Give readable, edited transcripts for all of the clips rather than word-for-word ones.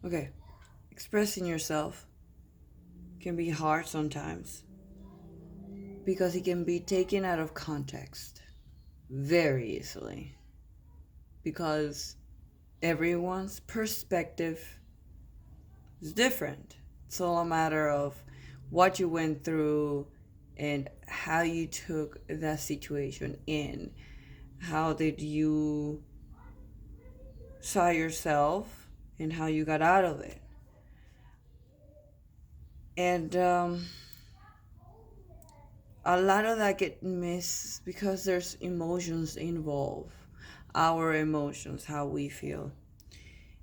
Okay, expressing yourself can be hard sometimes because it can be taken out of context very easily because everyone's perspective is different. It's all a matter of what you went through and how you took that situation in. How did you saw yourself and how you got out of it. And a lot of that get missed because there's emotions involved, our emotions, how we feel.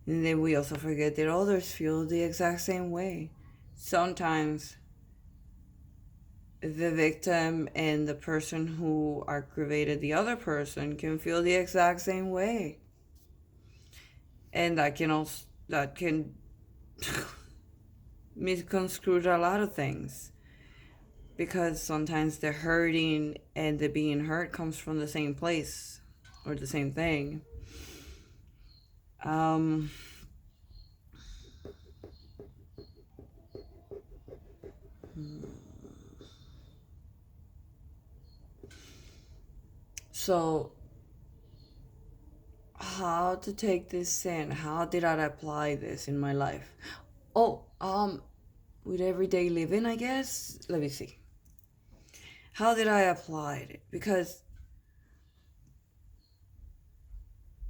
And then we also forget that others feel the exact same way. Sometimes the victim and the person who aggravated the other person can feel the exact same way. And that can also that can misconstrue a lot of things because sometimes the hurting and the being hurt comes from the same place or the same thing. Um, so, how to take this in? How did I apply this in my life? Oh, with everyday living, I guess. Let me see. How did I apply it? Because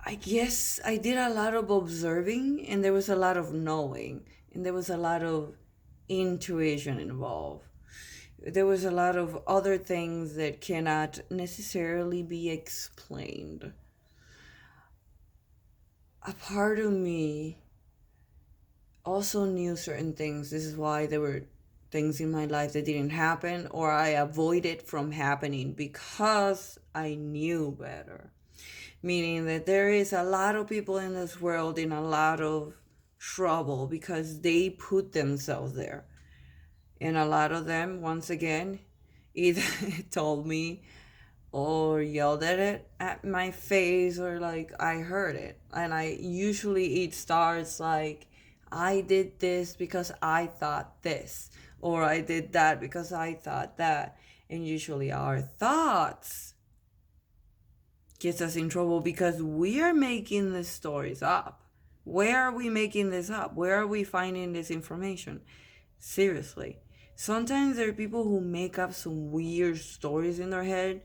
I guess I did a lot of observing and there was a lot of knowing and there was a lot of intuition involved. There was a lot of other things that cannot necessarily be explained. A part of me also knew certain things. This is why there were things in my life that didn't happen or I avoided from happening because I knew better. Meaning that there is a lot of people in this world in a lot of trouble because they put themselves there. And a lot of them, once again, either told me or yelled at my face or like I heard it. And I usually it starts like I did this because I thought this or I did that because I thought that. And usually our thoughts gets us in trouble because we are making the stories up. Where are we making this up? Where are we finding this information? Seriously. Sometimes there are people who make up some weird stories in their head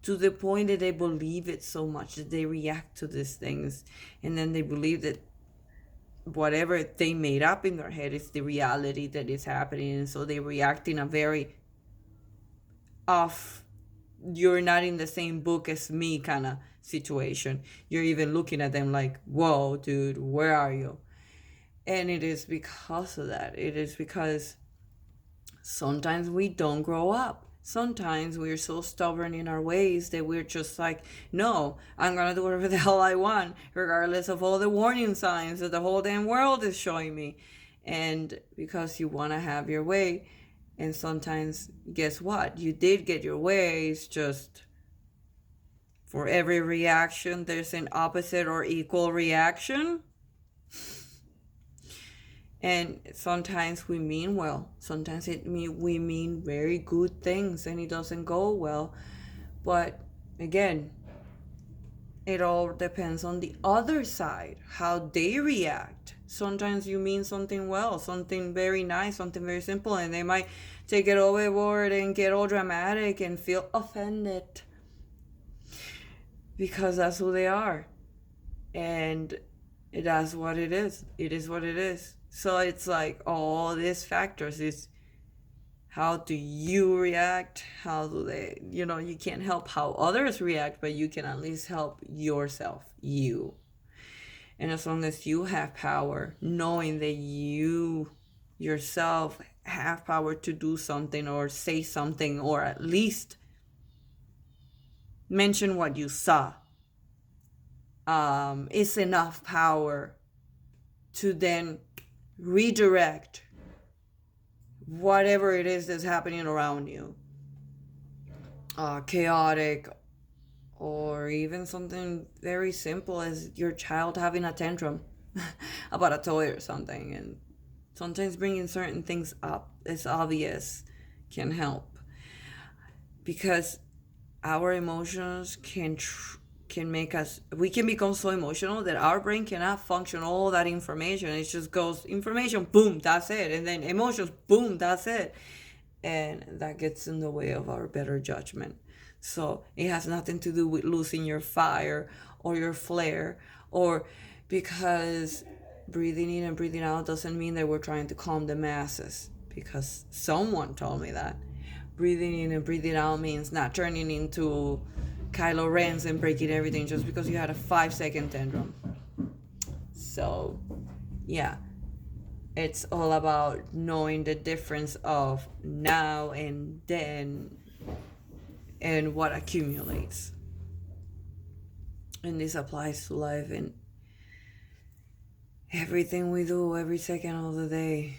to the point that they believe it so much that they react to these things and then they believe that whatever they made up in their head is the reality that is happening, and so they react in a very off, you're not in the same book as me kind of situation. You're even looking at them like, whoa dude, where are you? And it is because of that. It is because sometimes we don't grow up. Sometimes we're so stubborn in our ways that we're just like, no, I'm gonna do whatever the hell I want, regardless of all the warning signs that the whole damn world is showing me. And because you wanna have your way, and sometimes, guess what? You did get your way, it's just for every reaction, there's an opposite or equal reaction. And sometimes we mean well. Sometimes we mean very good things and it doesn't go well. But again, it all depends on the other side, how they react. Sometimes you mean something well, something very nice, something very simple, and they might take it overboard and get all dramatic and feel offended because that's who they are. And that's what it is. It is what it is. So it's like all these factors is how do you react? How do they, you can't help how others react, but you can at least help yourself, you. And as long as you have power, knowing that you yourself have power to do something or say something or at least mention what you saw, it's enough power to then redirect whatever it is that's happening around you, chaotic, or even something very simple as your child having a tantrum. about a toy or something. And sometimes bringing certain things up, it's obvious, can help, because our emotions can make us, we can become so emotional that our brain cannot function all that information. It just goes information, boom, that's it, and then emotions, boom, that's it, and that gets in the way of our better judgment. So it has nothing to do with losing your fire or your flair, or because breathing in and breathing out doesn't mean that we're trying to calm the masses, because someone told me that breathing in and breathing out means not turning into Kylo Ren's and breaking everything just because you had a 5-second tantrum. So, yeah, it's all about knowing the difference of now and then and what accumulates. And this applies to life and everything we do every second of the day.